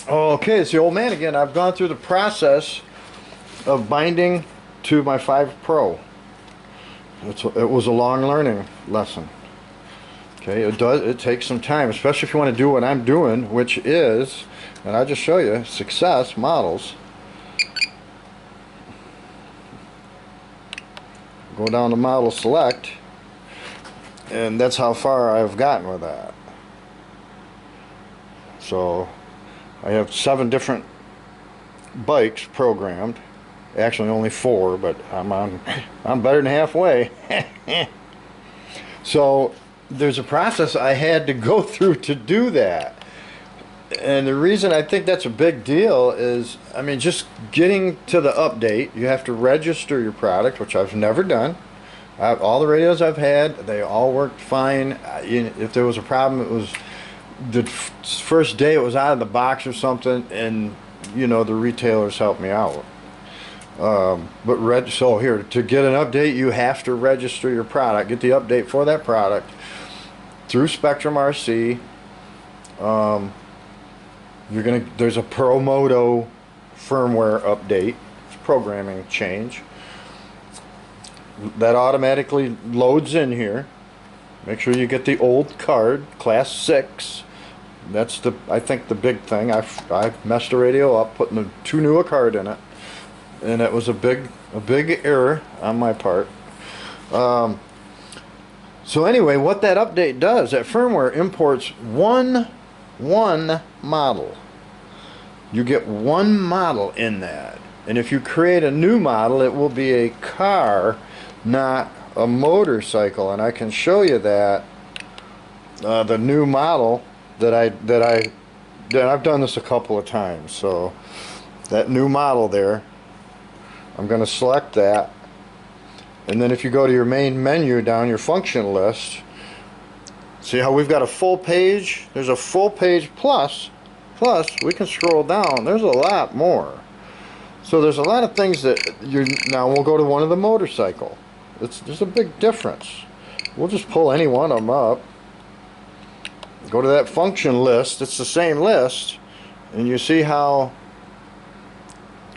Okay, it's the old man again. I've gone through the process of binding to my 5 Pro. It was a long learning lesson. Okay, it takes some time, especially if you want to do what I'm doing, which is, and I'll just show you, success models. Go down to model select, and that's how far I've gotten with that. So I have 7 different bikes programmed. Actually only 4, but I'm better than halfway. So there's a process I had to go through to do that. And the reason I think that's a big deal is, I mean, just getting to the update, you have to register your product, which I've never done. All the radios I've had, they all worked fine. If there was a problem, it was the first day it was out of the box or something, and you know, the retailers helped me out. So here, to get an update, you have to register your product, get the update for that product through Spektrum RC. There's a Promoto firmware update, programming change that automatically loads in here. Make sure you get the old card, class 6. That's I think the big thing. I messed the radio up putting the too new a card in it, and it was a big error on my part. So anyway, what that update does, that firmware imports one model. You get one model in that, and if you create a new model, it will be a car, not a motorcycle. And I can show you that the new model that I've done this a couple of times. So that new model there, I'm going to select that, and then if you go to your main menu down your function list, see how we've got a full page? There's a full page plus we can scroll down. There's a lot more. So there's a lot of things that now we'll go to one of the motorcycle. There's a big difference. We'll just pull any one of them up. Go to that function list. It's the same list, and you see how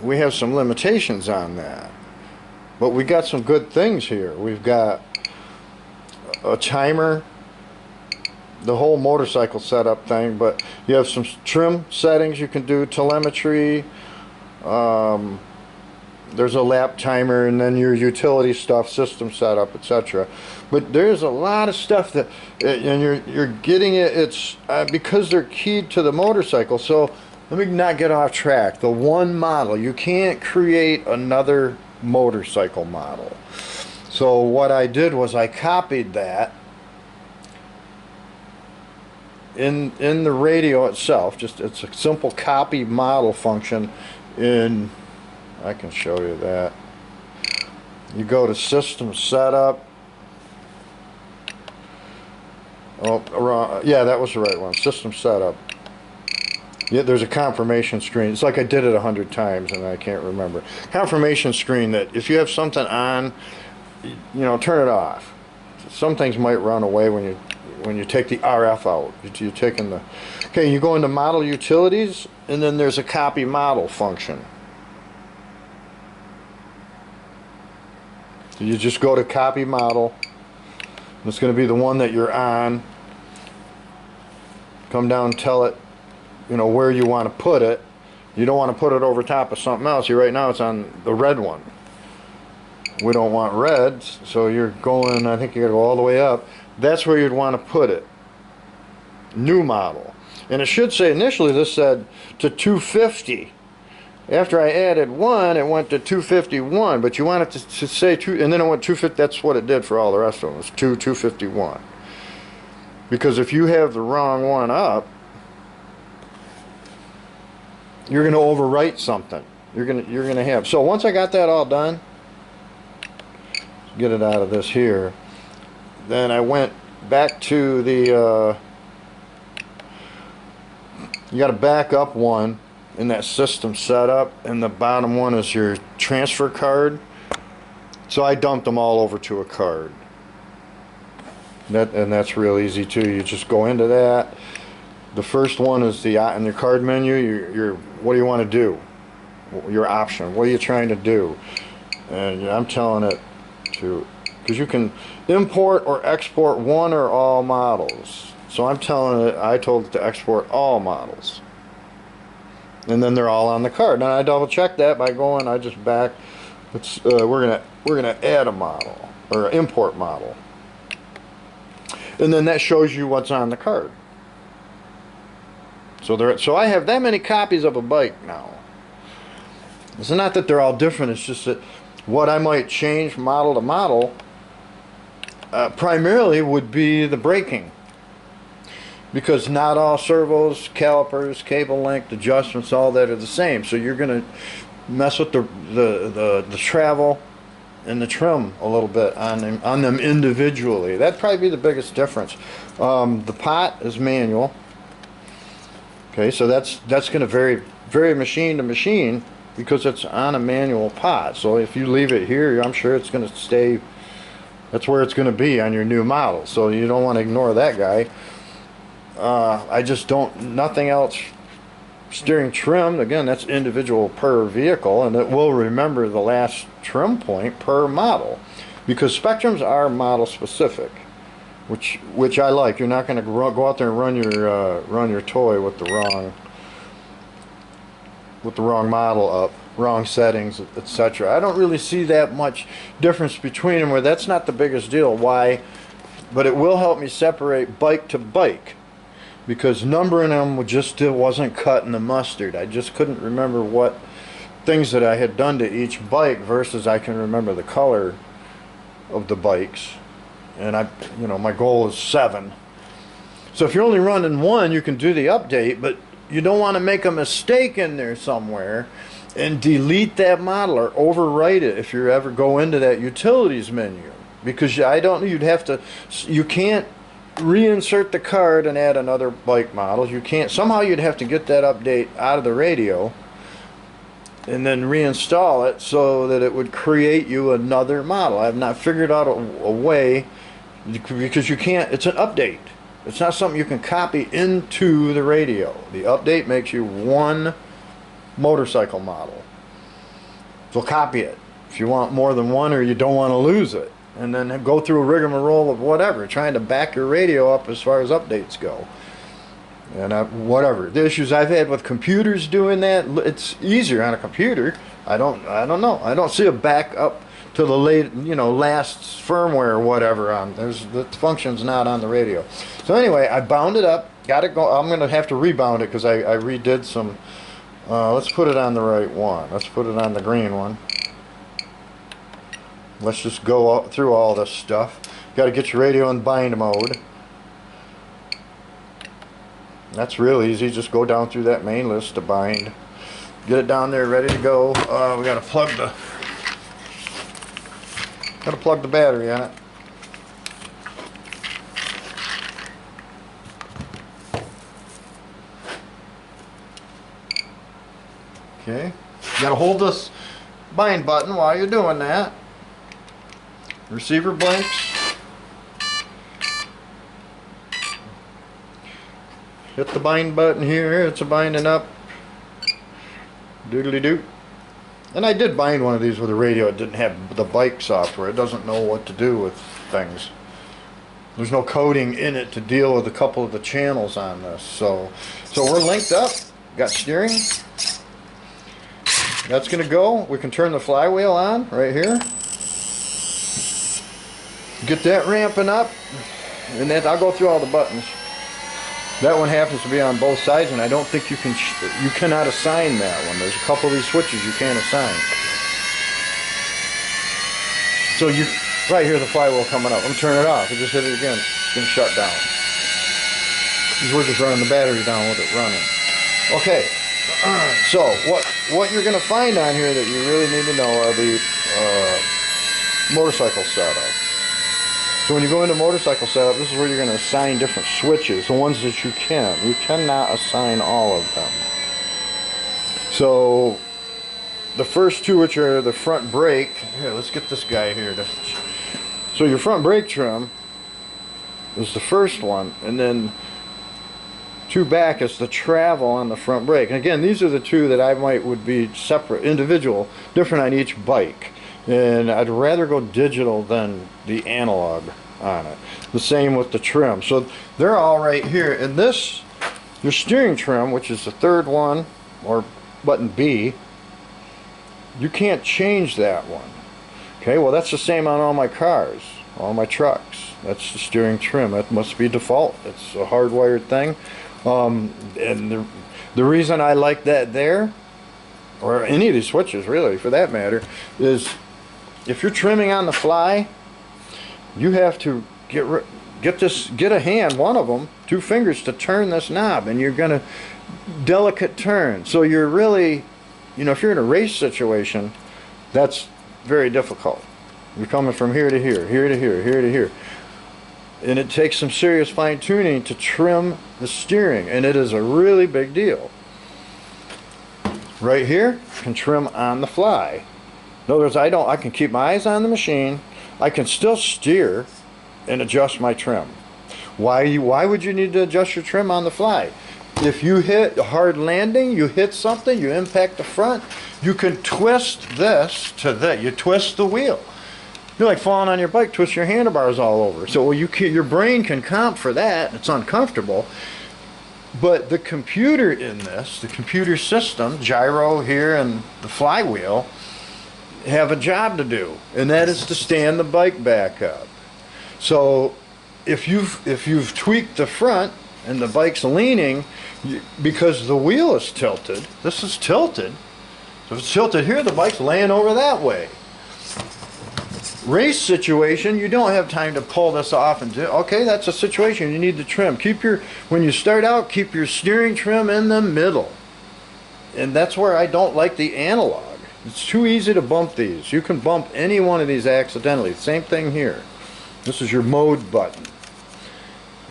we have some limitations on that. But we got some good things here. We've got a timer, the whole motorcycle setup thing, but you have some trim settings you can do, telemetry, there's a lap timer, and then your utility stuff, system setup, etc. But there's a lot of stuff that, and you're getting it. It's because they're keyed to the motorcycle. So let me not get off track. The one model, you can't create another motorcycle model. So what I did was I copied that in the radio itself. Just, it's a simple copy model function. I can show you that. You go to system setup. Oh, yeah, that was the right one. System setup. Yeah, there's a confirmation screen. It's like I did it 100 times and I can't remember. Confirmation screen that if you have something on, you know, turn it off. Some things might run away when you take the RF out. You're taking the. Okay, you go into model utilities, and then there's a copy model function. So you just go to copy model. It's going to be the one that you're on. Come down, tell it, you know, where you want to put it. You don't want to put it over top of something else. Right now it's on the red one. We don't want red, so you're going, I think you got to go all the way up. That's where you'd want to put it. New model. And it should say, initially this said to 250. After I added 1, it went to 251, but you want it to say 2, and then it went 250. That's what it did for all the rest of them. It's 251. Because if you have the wrong one up, you're going to overwrite something. You're going to have. So once I got that all done, get it out of this here, then I went back to the you got to back up one in that system setup, and the bottom one is your transfer card. So I dumped them all over to a card. And that's real easy too. You just go into that, The first one is the in your card menu. Your what do you want to do? Your option. What are you trying to do? And I'm telling it to, because you can import or export one or all models. So I'm telling it, I told it to export all models. And then they're all on the card. Now I double check that by going, I just back, it's, we're gonna add a model, or import model. And then that shows you what's on the card. So I have that many copies of a bike now. It's not that they're all different, it's just that what I might change model to model primarily would be the braking. Because not all servos, calipers, cable length, adjustments, all that are the same. So you're going to mess with the travel and the trim a little bit on them individually. That'd probably be the biggest difference. The pot is manual. Okay, so that's going to vary machine to machine because it's on a manual pot. So if you leave it here, I'm sure it's going to stay. That's where it's going to be on your new model. So you don't want to ignore that guy. I just don't, nothing else. Steering trim, again, that's individual per vehicle, and it will remember the last trim point per model, because Spektrums are model specific, which I like. You're not going to go out there and run your toy with the wrong model up, wrong settings, etc. I don't really see that much difference between them, where that's not the biggest deal. Why? But it will help me separate bike to bike. Because numbering them just wasn't cutting the mustard. I just couldn't remember what things that I had done to each bike versus I can remember the color of the bikes. And my goal is 7. So if you're only running 1, you can do the update, but you don't want to make a mistake in there somewhere and delete that model or overwrite it if you ever go into that utilities menu. Because you can't reinsert the card and add another bike model. You can't. Somehow you'd have to get that update out of the radio and then reinstall it so that it would create you another model. I have not figured out a way, because you can't. It's an update. It's not something you can copy into the radio. The update makes you one motorcycle model. So copy it if you want more than one, or you don't want to lose it. And then go through a rigmarole of whatever, trying to back your radio up as far as updates go. And whatever. The issues I've had with computers doing that, it's easier on a computer. I don't know. I don't see a backup to the last firmware or whatever on. The function's not on the radio. So anyway, I bound it up. Got it go. I'm going to have to rebound it because I redid some. Let's put it on the right one. Let's put it on the green one. Let's just go through all this stuff. Got to get your radio in bind mode. That's real easy. Just go down through that main list to bind. Get it down there ready to go. We got to plug the battery in it. Okay. You got to hold this bind button while you're doing that. Receiver blinks. Hit the bind button here. It's a binding up. Doodly doo. And I did bind one of these with a radio. It didn't have the bike software. It doesn't know what to do with things. There's no coding in it to deal with a couple of the channels on this. So we're linked up. Got steering. That's going to go. We can turn the flywheel on right here. Get that ramping up, and then I'll go through all the buttons. That one happens to be on both sides, and I don't think you cannot assign that one. There's a couple of these switches you can't assign. So right here, the flywheel coming up. I'm turning it off. I just hit it again. It's going to shut down. Because we're just running the battery down with it running. Okay. So what you're going to find on here that you really need to know are the motorcycle setup. So when you go into motorcycle setup, this is where you're going to assign different switches, the ones that you can. You cannot assign all of them. So the first two, which are the front brake, here, let's get this guy here. So your front brake trim is the first one, and then two back is the travel on the front brake. And again, these are the two that I would be separate, individual, different on each bike. And I'd rather go digital than the analog on it. The same with the trim. So they're all right here. And this, your steering trim, which is the third one, or button B, you can't change that one. Okay, well that's the same on all my cars, all my trucks. That's the steering trim. That must be default. It's a hardwired thing. And the reason I like that there, or any of these switches really for that matter, is if you're trimming on the fly, you have to get a hand, one of them, two fingers, to turn this knob, and you're gonna delicate turn. So you're really, you know, if you're in a race situation, that's very difficult. You're coming from here to here, here to here, here to here. And it takes some serious fine tuning to trim the steering, and it is a really big deal. Right here, can trim on the fly. In other words, I can keep my eyes on the machine. I can still steer and adjust my trim. Why would you need to adjust your trim on the fly? If you hit a hard landing, you hit something, you impact the front, you can twist this to that. You twist the wheel. You're like falling on your bike, twist your handlebars all over. So your brain can comp for that. It's uncomfortable. But the computer in this, the computer system, gyro here and the flywheel, have a job to do, and that is to stand the bike back up. So if you've tweaked the front and the bike's leaning, because the wheel is tilted, this is tilted. So if it's tilted here, the bike's laying over that way. Race situation, you don't have time to pull this off and do. Okay, that's a situation you need to trim. When you start out, keep your steering trim in the middle, and that's where I don't like the analog. It's too easy to bump these. You can bump any one of these accidentally. Same thing here. This is your mode button.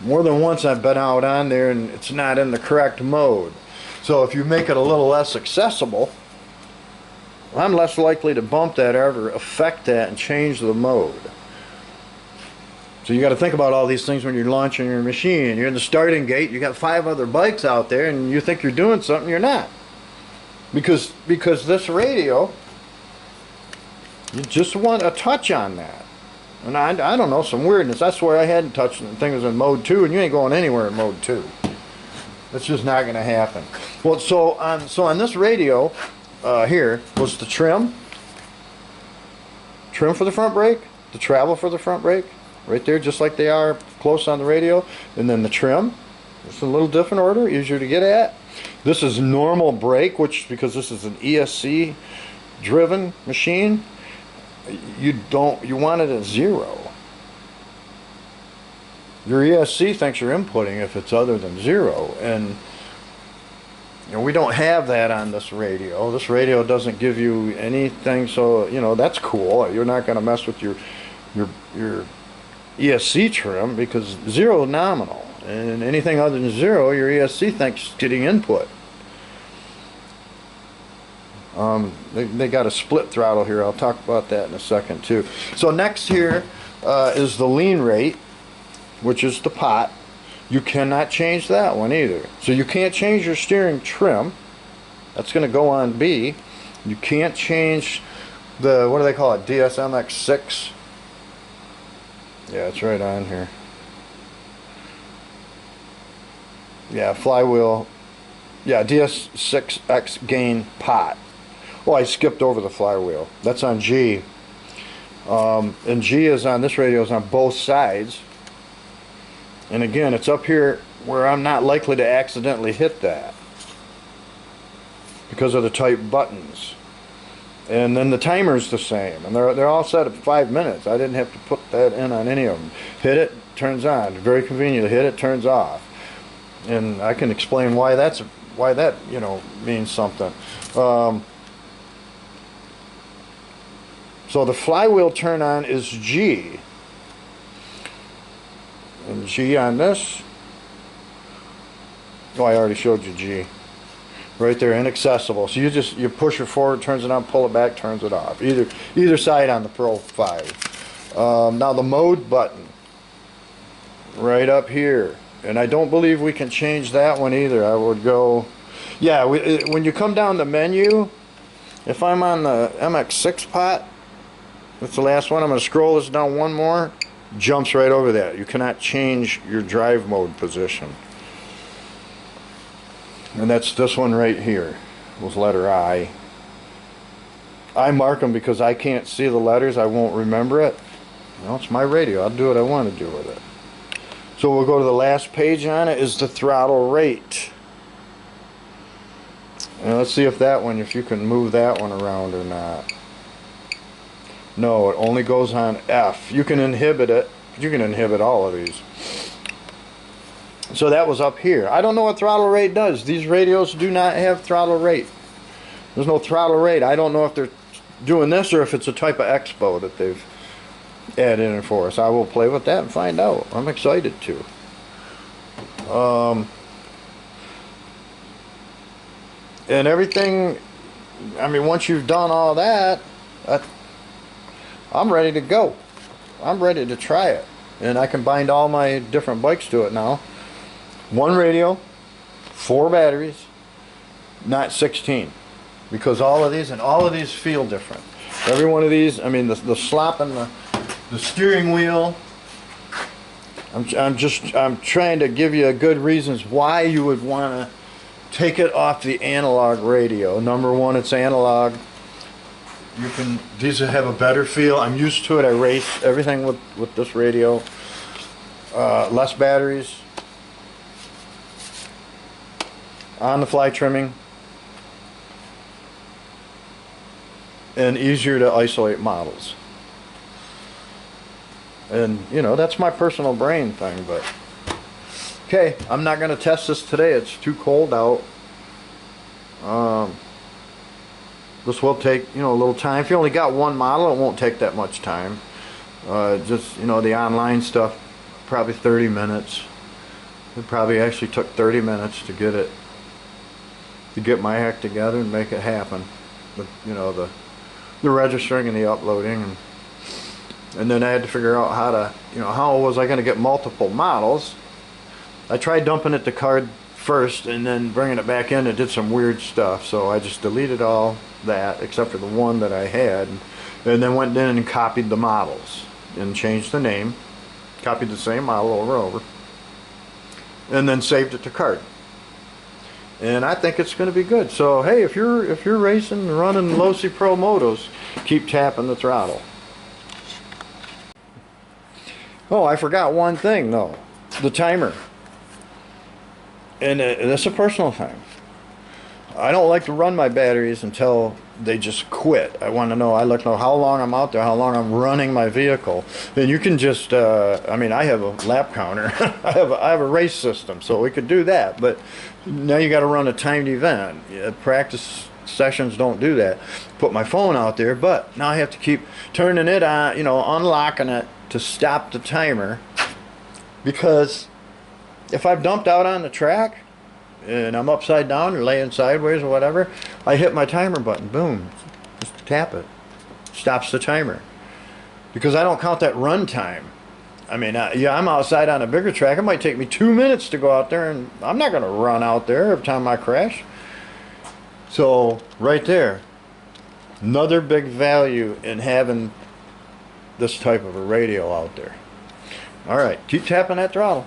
More than once I've been out on there and it's not in the correct mode. So if you make it a little less accessible, I'm less likely to bump that or ever affect that and change the mode. So you got to think about all these things when you're launching your machine. You're in the starting gate, you got 5 other bikes out there, and you think you're doing something, you're not. Because this radio, you just want a touch on that. And I don't know, some weirdness. That's where I hadn't touched the thing was in mode 2, and you ain't going anywhere in mode 2. That's just not going to happen. Well, so on this radio here was the trim for the front brake, the travel for the front brake, right there, just like they are close on the radio, and then the trim. It's a little different order, easier to get at. This is normal brake, which, because this is an ESC driven machine, you want it at 0. Your ESC thinks you're inputting if it's other than 0, and you know, we don't have that on this radio. This radio doesn't give you anything, so you know that's cool. You're not going to mess with your ESC trim, because 0 is nominal, and anything other than 0, your ESC thinks getting input. They got a split throttle here. I'll talk about that in a second too. So next here is the lean rate, which is the pot. You cannot change that one either. So you can't change your steering trim. That's going to go on B. You can't change the, what do they call it, DSMX6? Yeah, it's right on here. Yeah, flywheel. Yeah, DS6X gain pot. Oh, I skipped over the flywheel. That's on G. And G is on, this radio is on both sides. And again, it's up here where I'm not likely to accidentally hit that because of the tight buttons. And then the timer's the same, and they're all set at 5 minutes. I didn't have to put that in on any of them. Hit it, turns on. Very convenient. Hit it, turns off. And I can explain why that you know means something. So the flywheel turn on is G. And G on this. Oh, I already showed you G. Right there, inaccessible. So you push it forward, turns it on, pull it back, turns it off. Either side on the Pro 5. Now the mode button. Right up here. And I don't believe we can change that one either. I would go, yeah, when you come down the menu, if I'm on the MX6 pot, that's the last one, I'm going to scroll this down one more, jumps right over that. You cannot change your drive mode position. And that's this one right here, with letter I. I mark them because I can't see the letters, I won't remember it. Well, it's my radio, I'll do what I want to do with it. So we'll go to the last page on it, is the throttle rate. And let's see if that one, if you can move that one around or not. No, it only goes on F. You can inhibit it. You can inhibit all of these. So that was up here. I don't know what throttle rate does. These radios do not have throttle rate. There's no throttle rate. I don't know if they're doing this or if it's a type of expo that they've add in for us. I will play with that and find out. I'm excited to. And everything, I mean, once you've done all that, I'm ready to go. I'm ready to try it. And I can bind all my different bikes to it now. One radio, 4 batteries, not 16. Because all of these feel different. Every one of these, I mean, the slop and the steering wheel, I'm trying to give you good reasons why you would want to take it off the analog radio. Number one, it's analog. These have a better feel. I'm used to it. I race everything with this radio. Less batteries. On the fly trimming. And easier to isolate models. And, you know, that's my personal brain thing, but... Okay, I'm not going to test this today. It's too cold out. This will take, you know, a little time. If you only got one model, it won't take that much time. Just, you know, the online stuff, probably 30 minutes. It probably actually took 30 minutes to get my act together and make it happen. But, you know, the registering and the uploading, and then I had to figure out how to, you know, how was I going to get multiple models. I tried dumping it to card first and then bringing it back in. It did some weird stuff, so I just deleted all that except for the one that I had, and then went in and copied the models and changed the name, copied the same model over and over, and then saved it to card. And I think it's going to be good. So hey, if you're racing and running Losi Promotos, keep tapping the throttle. Oh, I forgot one thing though, the timer. And that's a personal thing. I don't like to run my batteries until they just quit. I want to know. I like to know how long I'm out there, how long I'm running my vehicle. And you can just, I mean, I have a lap counter. I have a race system, so we could do that. But now you got to run a timed event. Practice sessions don't do that. Put my phone out there, but now I have to keep turning it on, you know, unlocking it to stop the timer, because if I've dumped out on the track and I'm upside down or laying sideways or whatever, I hit my timer button, boom, just tap it, stops the timer, because I don't count that run time. I mean, yeah, I'm outside on a bigger track. It might take me 2 minutes to go out there, and I'm not going to run out there every time I crash. So right there, another big value in having this type of a radio out there. All right, keep tapping that throttle.